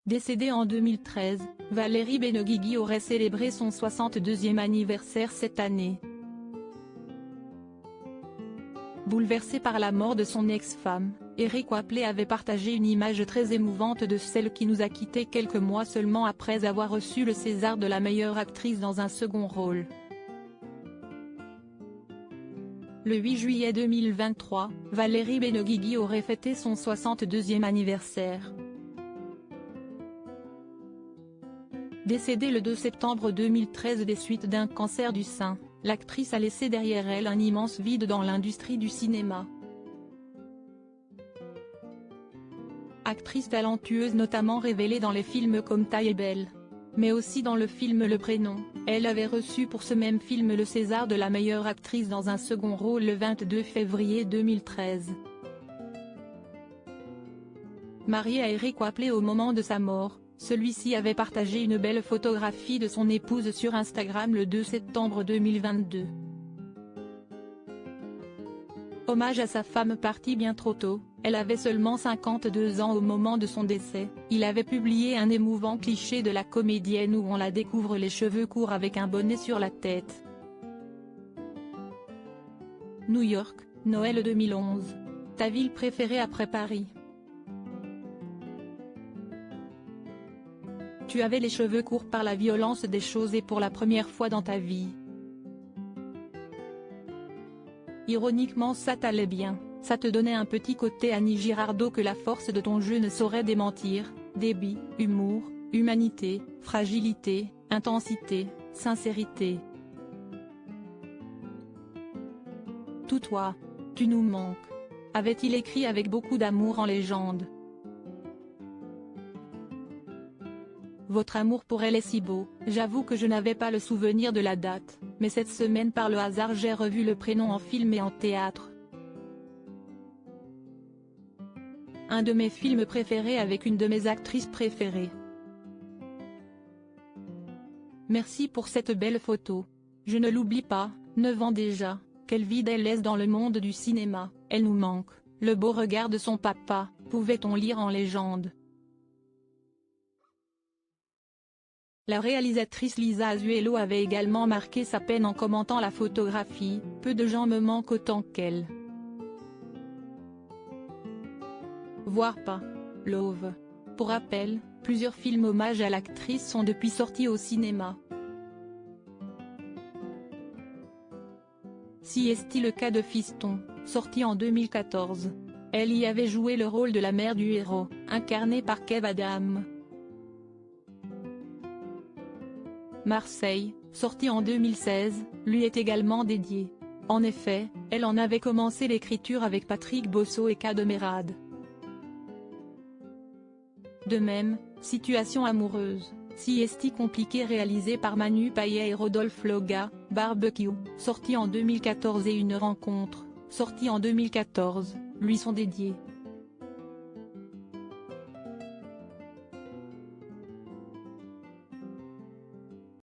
Décédée en 2013, Valérie Benguigui aurait célébré son 62e anniversaire cette année. Bouleversé par la mort de son ex-femme, Eric Wapler avait partagé une image très émouvante de celle qui nous a quittés quelques mois seulement après avoir reçu le César de la meilleure actrice dans un second rôle. Le 8 juillet 2023, Valérie Benguigui aurait fêté son 62e anniversaire. Décédée le 2 septembre 2013 des suites d'un cancer du sein, l'actrice a laissé derrière elle un immense vide dans l'industrie du cinéma. Actrice talentueuse notamment révélée dans les films comme Taille est belle, mais aussi dans le film Le Prénom, elle avait reçu pour ce même film le César de la meilleure actrice dans un second rôle le 22 février 2013. Mariée à Eric Wapler au moment de sa mort, celui-ci avait partagé une belle photographie de son épouse sur Instagram le 2 septembre 2022. Hommage à sa femme partie bien trop tôt, elle avait seulement 52 ans au moment de son décès. Il avait publié un émouvant cliché de la comédienne où on la découvre les cheveux courts avec un bonnet sur la tête. New York, Noël 2011. Ta ville préférée après Paris? Tu avais les cheveux courts par la violence des choses et pour la première fois dans ta vie. Ironiquement ça t'allait bien, ça te donnait un petit côté Annie Girardot que la force de ton jeu ne saurait démentir, débit, humour, humanité, fragilité, intensité, sincérité. Tout toi, tu nous manques. Avait-il écrit avec beaucoup d'amour en légende. Votre amour pour elle est si beau, j'avoue que je n'avais pas le souvenir de la date, mais cette semaine par le hasard j'ai revu Le Prénom en film et en théâtre. Un de mes films préférés avec une de mes actrices préférées. Merci pour cette belle photo. Je ne l'oublie pas, 9 ans déjà, quel vide elle laisse dans le monde du cinéma, elle nous manque, le beau regard de son papa, pouvait-on lire en légende. La réalisatrice Lisa Azuelo avait également marqué sa peine en commentant la photographie, peu de gens me manquent autant qu'elle. Voire pas. Love. Pour rappel, plusieurs films hommages à l'actrice sont depuis sortis au cinéma. Si est-il le cas de Fiston, sorti en 2014. Elle y avait joué le rôle de la mère du héros, incarné par Kev Adams. Marseille, sorti en 2016, lui est également dédié. En effet, elle en avait commencé l'écriture avec Patrick Bosso et Kademerad. De même, Situation amoureuse, Si est-il compliqué réalisé par Manu Payet et Rodolphe Loga, Barbecue, sorti en 2014 et Une rencontre, sorti en 2014, lui sont dédiés.